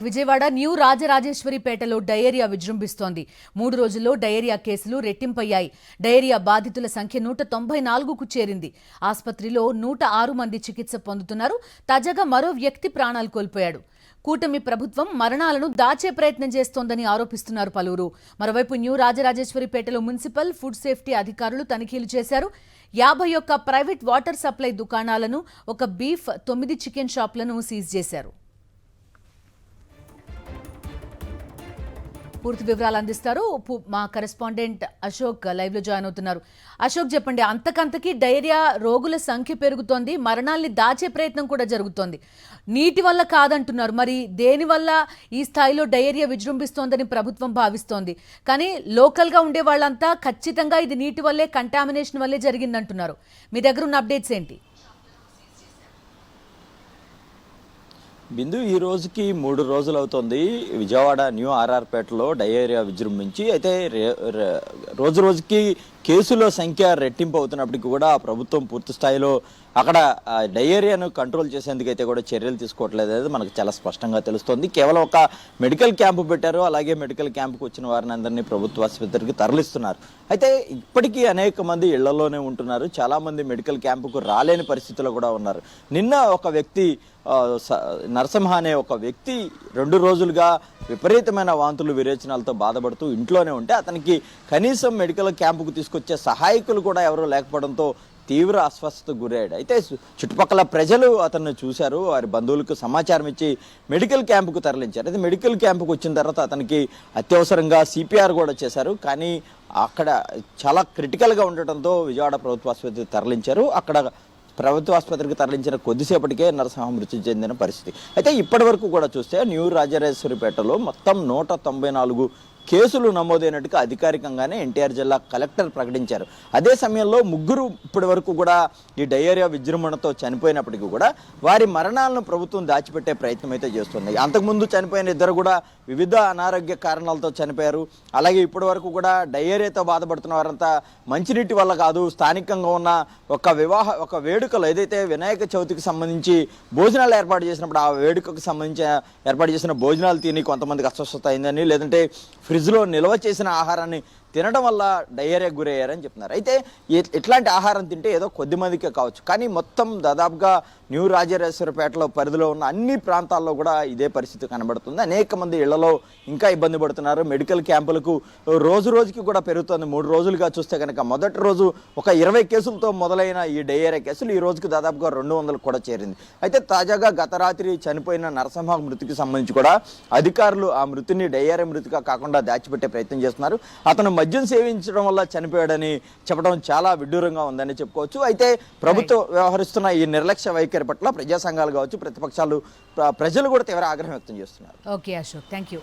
Vijayawada new రాజరాజేశ్వరిపేటలో diarrhoea విజృంభిస్తోంది. 3 రోజుల్లో డయేరియా కేసులు రెట్టింపయ్యాయి. డయేరియా బాధితుల సంఖ్య 194కు చేరింది. ఆసుపత్రిలో 106 మంది చికిత్స పొందుతున్నారు. తాజాగా మరో వ్యక్తి ప్రాణాలు కోల్పోయాడు. కూటమి ప్రభుత్వం మరణాలను దాచే ప్రయత్నం చేస్తోందని ఆరోపిస్తున్నారు పలువురు. మరోవైపు న్యూ రాజరాజేశ్వరిపేటలో మున్సిపల్ ఫుడ్ సేఫ్టీ అధికారులు తనిఖీలు చేశారు. 51 ప్రైవేట్ వాటర్ సప్లై దుకాణాలను, ఒక బీఫ్, 9 చికెన్ షాపులను సీజ్ చేశారు. పూర్తి వివరాలు అందిస్తారు మా కరెస్పాండెంట్ అశోక్, లైవ్ లో జాయిన్ అవుతున్నారు. అశోక్, చెప్పండి, అంతకంతకీ డయేరియా రోగుల సంఖ్య పెరుగుతోంది, మరణాల్ని దాచే ప్రయత్నం కూడా జరుగుతోంది. నీటి వల్ల కాదంటున్నారు, మరి దేని వల్ల ఈ స్థాయిలో డయేరియా విజృంభిస్తోందని ప్రభుత్వం భావిస్తోంది? కానీ లోకల్ గా ఉండే వాళ్ళంతా ఖచ్చితంగా ఇది నీటి వల్లే, కంటామినేషన్ వల్లే జరిగిందంటున్నారు. మీ దగ్గర ఉన్న అప్డేట్స్ ఏంటి? బిందు, ఈ రోజుకి 3 రోజులు అవుతుంది విజయవాడ న్యూ ఆర్ఆర్పేటలో డయేరియా విజృంభించి. అయితే రోజు రోజుకి కేసుల సంఖ్య రెట్టింపు అవుతున్నప్పటికీ కూడా ప్రభుత్వం పూర్తి స్థాయిలో అక్కడ డయేరియాను కంట్రోల్ చేసేందుకైతే కూడా చర్యలు తీసుకోవట్లేదు అనేది మనకు చాలా స్పష్టంగా తెలుస్తోంది. కేవలం ఒక మెడికల్ క్యాంపు పెట్టారు. అలాగే మెడికల్ క్యాంపుకు వచ్చిన వారిని అందరినీ ప్రభుత్వ ఆసుపత్రికి తరలిస్తున్నారు. అయితే ఇప్పటికీ అనేక మంది ఇళ్లలోనే ఉంటున్నారు. చాలా మంది మెడికల్ క్యాంపుకు రాలేని పరిస్థితిలో కూడా ఉన్నారు. నిన్న ఒక వ్యక్తి, నరసింహ అనే ఒక వ్యక్తి 2 రోజులుగా విపరీతమైన వాంతులు విరేచనాలతో బాధపడుతూ ఇంట్లోనే ఉంటే అతనికి కనీసం మెడికల్ క్యాంపుకు తీసుకొచ్చే సహాయకులు కూడా ఎవరూ లేకపోవడంతో తీవ్ర అస్వస్థతకు గురయ్యాడు. అయితే చుట్టుపక్కల ప్రజలు అతన్ని చూశారు, వారి బంధువులకు సమాచారం ఇచ్చి మెడికల్ క్యాంపుకు తరలించారు. అయితే మెడికల్ క్యాంపుకు వచ్చిన తర్వాత అతనికి అత్యవసరంగా సిపిఆర్ కూడా చేశారు. కానీ అక్కడ చాలా క్రిటికల్గా ఉండటంతో విజయవాడ ప్రభుత్వ ఆసుపత్రికి తరలించారు. అక్కడ ప్రభుత్వ ఆసుపత్రికి తరలించిన కొద్దిసేపటికే నరసింహ మృతి చెందిన పరిస్థితి. అయితే ఇప్పటి వరకు కూడా చూస్తే న్యూ రాజరాజేశ్వరిపేటలో మొత్తం 194 కేసులు నమోదైనట్టుగా అధికారికంగానే ఎన్టీఆర్ జిల్లా కలెక్టర్ ప్రకటించారు. అదే సమయంలో 3 ఇప్పటి వరకు కూడా ఈ డయేరియా విజృంభణతో చనిపోయినప్పటికీ కూడా వారి మరణాలను ప్రభుత్వం దాచిపెట్టే ప్రయత్నం అయితే చేస్తుంది. అంతకుముందు చనిపోయిన 2 కూడా వివిధ అనారోగ్య కారణాలతో చనిపోయారు. అలాగే ఇప్పటి వరకు కూడా డయేరియాతో బాధపడుతున్న వారంతా మంచినీటి వల్ల కాదు, స్థానికంగా ఉన్న ఒక వేడుకలో ఏదైతే వినాయక చవితికి సంబంధించి భోజనాలు ఏర్పాటు చేసినప్పుడు ఆ వేడుకకు సంబంధించి ఏర్పాటు చేసిన భోజనాలు తిని కొంతమందికి అస్వస్థత అయిందని, లేదంటే ఫ్రిడ్జ్లో నిల్వ చేసిన ఆహారాన్ని తినడం వల్ల డయేరియా గురయ్యారని చెప్తున్నారు. అయితే ఇట్లాంటి ఆహారం తింటే ఏదో కొద్ది మందికే కావచ్చు, కానీ మొత్తం దాదాపుగా న్యూ రాజరాజేశ్వరిపేటలో పరిధిలో ఉన్న అన్ని ప్రాంతాల్లో కూడా ఇదే పరిస్థితి కనబడుతుంది. అనేక మంది ఇళ్లలో ఇంకా ఇబ్బంది పడుతున్నారు. మెడికల్ క్యాంపులకు రోజు రోజుకి కూడా పెరుగుతుంది. 3 రోజులుగా చూస్తే కనుక మొదటి రోజు ఒక 20 కేసులతో మొదలైన ఈ డయేరియా కేసులు ఈ రోజుకి దాదాపుగా 200 కూడా చేరింది. అయితే తాజాగా గత రాత్రి చనిపోయిన నరసింహ మృతికి సంబంధించి కూడా అధికారులు ఆ మృతిని డయేరియా మృతిగా కాకుండా దాచిపెట్టే ప్రయత్నం చేస్తున్నారు. అతను మద్యం సేవించడం వల్ల చనిపోయాడని చెప్పడం చాలా విడ్డూరంగా ఉందని చెప్పుకోవచ్చు. అయితే ప్రభుత్వం వ్యవహరిస్తున్న ఈ నిర్లక్ష్య వైఖరి పట్ల ప్రజా సంఘాలు కావచ్చు, ప్రతిపక్షాలు, ప్రజలు కూడా తీవ్ర ఆగ్రహం వ్యక్తం చేస్తున్నారు. Okay Ashok, thank you.